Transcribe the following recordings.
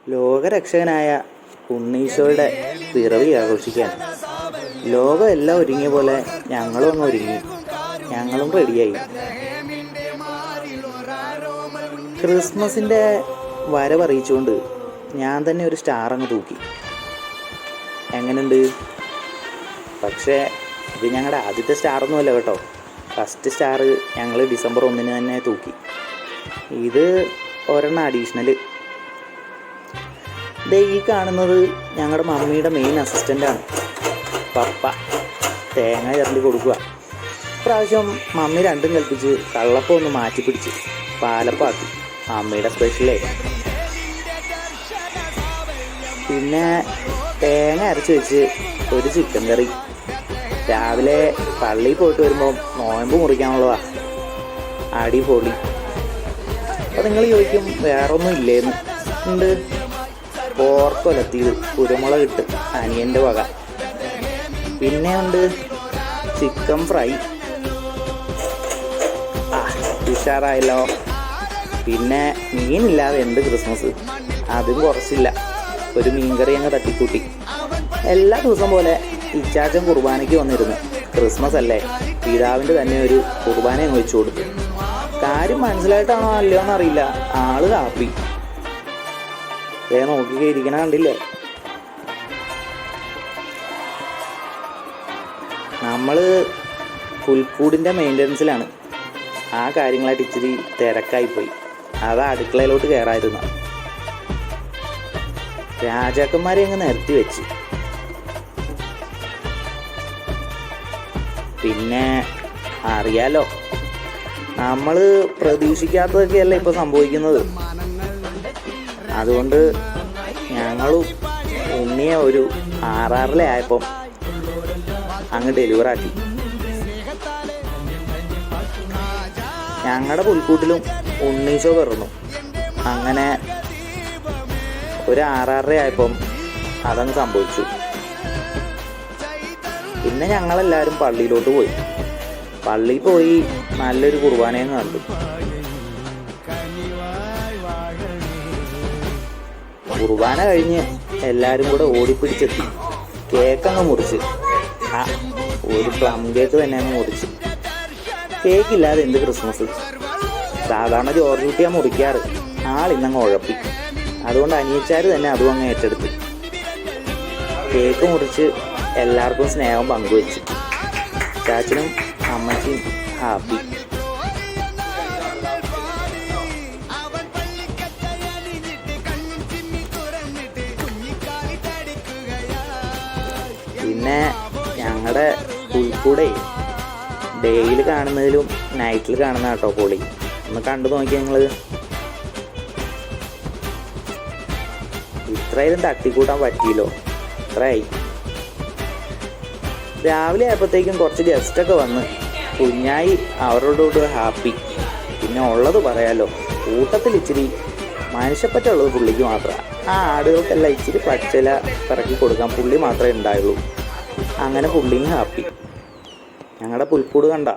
ലോകരക്ഷകനായ ഉണ്ണീശോയുടെ പിറവി ആഘോഷിക്കാൻ ലോകം എല്ലാം ഒരുങ്ങിയ പോലെ ഞങ്ങളും അങ്ങ് ഒരുങ്ങി. ഞങ്ങളും റെഡിയായി. ക്രിസ്മസിൻ്റെ വരവറിയിച്ചുകൊണ്ട് ഞാൻ തന്നെ ഒരു സ്റ്റാർ അങ്ങ് തൂക്കി. എങ്ങനെയുണ്ട്? പക്ഷേ ഇത് ഞങ്ങളുടെ ആദ്യത്തെ സ്റ്റാറൊന്നുമല്ല കേട്ടോ. ഫസ്റ്റ് സ്റ്റാർ ഞങ്ങൾ ഡിസംബർ 1 തന്നെ തൂക്കി. ഇത് ഒരെണ്ണം അഡീഷണൽ. ഈ കാണുന്നത് ഞങ്ങളുടെ മമ്മിയുടെ മെയിൻ അസിസ്റ്റൻ്റാണ് പപ്പ. തേങ്ങ ചിരണ്ടി കൊടുക്കുക. ഇപ്രാവശ്യം മമ്മി രണ്ടും കൽപ്പിച്ച് കള്ളപ്പം ഒന്ന് മാറ്റിപ്പിടിച്ച് പാലപ്പാക്കി. മമ്മിയുടെ സ്പെഷ്യലേ. പിന്നെ തേങ്ങ അരച്ച് വെച്ച് ഒരു ചിക്കൻ കറി. രാവിലെ പള്ളിയിൽ പോയിട്ട് വരുമ്പോൾ നോയമ്പ് മുറിക്കാനുള്ളതാ. അടിപൊളി. അപ്പം നിങ്ങൾ ചോദിക്കും വേറൊന്നും ഇല്ലേന്ന്. ഉണ്ട്. പോർക്കൊലത്തിയത് കുരുമുളക് ഇട്ട് അനിയൻ്റെ വക. പിന്നെ ഉണ്ട് ചിക്കൻ ഫ്രൈ. ഉഷാറായല്ലോ. പിന്നെ മീനില്ലാതെ എന്ത് ക്രിസ്മസ്? അതും കുറച്ചില്ല. ഒരു മീൻകറി അങ്ങ് തട്ടിക്കൂട്ടി. എല്ലാ ദിവസം പോലെ ഇച്ചാച്ചൻ കുർബാനയ്ക്ക് വന്നിരുന്നു. ക്രിസ്മസ് അല്ലേ, പിതാവിൻ്റെ തന്നെ ഒരു കുർബാന അങ്ങ് വെച്ചു കൊടുത്തു. കാര്യം മനസ്സിലായിട്ടാണോ അല്ലയോ എന്നറിയില്ല, ആള് ഹാപ്പി. നോക്കിക്കേ ഇരിക്കണ കണ്ടില്ലേ? നമ്മൾ പുൽക്കൂടിൻ്റെ മെയിൻ്റനൻസിലാണ്. ആ കാര്യങ്ങളായിട്ട് ഇച്ചിരി തിരക്കായിപ്പോയി. അതാ അടുക്കളയിലോട്ട് കയറായിരുന്നു. രാജാക്കന്മാരെ അങ്ങ് നിരത്തി വെച്ച്. പിന്നെ അറിയാലോ, നമ്മൾ പ്രതീക്ഷിക്കാത്തതൊക്കെയല്ലേ ഇപ്പോൾ സംഭവിക്കുന്നത്. അതുകൊണ്ട് ഞങ്ങളും ഉണ്ണിയെ ഒരു 6 ആയപ്പം അങ്ങ് ഡെലിവറാക്കി. ഞങ്ങളുടെ പുൽക്കൂട്ടിലും ഉണ്ണീശോ പിറന്നു. അങ്ങനെ ഒരു 6 ആയപ്പം അതങ്ങ് സംഭവിച്ചു. പിന്നെ ഞങ്ങളെല്ലാവരും പള്ളിയിലോട്ട് പോയി. പള്ളിയിൽ പോയി നല്ലൊരു കുർബാനയും കണ്ടു. കുർബാന കഴിഞ്ഞ് എല്ലാവരും കൂടെ ഓടിപ്പിടിച്ചെത്തി. കേക്കങ്ങ് മുറിച്ച്. ഒരു പ്ലം കേക്ക് തന്നെ അങ്ങ് മുറിച്ച്. കേക്കില്ലാതെ എന്ത് ക്രിസ്മസ്? സാധാരണ ജോർജ് കുട്ടിയാണ് മുറിക്കാറ്. ആളിന്നങ്ങ് ഉഴപ്പി. അതുകൊണ്ട് അനിയച്ചാർ തന്നെ അതും അങ്ങ് ഏറ്റെടുത്ത് കേക്ക് മുറിച്ച് എല്ലാവർക്കും സ്നേഹം പങ്കുവെച്ച്. ചാച്ചനും അമ്മച്ചിയും ഹാപ്പി. പിന്നെ ഞങ്ങളുടെ പുൽക്കൂടെ ഡേയിൽ കാണുന്നതിലും നൈറ്റിൽ കാണുന്ന കേട്ടോ പൊളി. ഒന്ന് കണ്ടു നോക്കി നിങ്ങൾ. ഇത്രയും തട്ടിക്കൂട്ടാൻ പറ്റിയല്ലോ. ഇത്രയായി. രാവിലെ ആയപ്പോഴത്തേക്കും കുറച്ച് ഗസ്റ്റൊക്കെ വന്ന് കുഞ്ഞായി അവരോട് ഹാപ്പി. പിന്നെ ഉള്ളത് പറയാലോ, കൂട്ടത്തിൽ ഇച്ചിരി മനുഷ്യപ്പറ്റുള്ളത് പുള്ളിക്ക് മാത്രമാണ്. ആ ആടുകൾക്കെല്ലാം ഇച്ചിരി പച്ചില പിറക്കി കൊടുക്കാൻ പുള്ളി മാത്രമേ ഉണ്ടായുള്ളൂ. അങ്ങനെ പുള്ളിയും ഹാപ്പി. ഞങ്ങളുടെ പുൽക്കൂട് കണ്ട.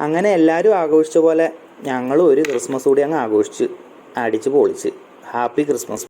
അങ്ങനെ എല്ലാവരും ആഘോഷിച്ച പോലെ ഞങ്ങളും ഒരു ക്രിസ്മസ് കൂടി അങ്ങ് ആഘോഷിച്ച് അടിച്ച് പൊളിച്ച്. Happy Christmas.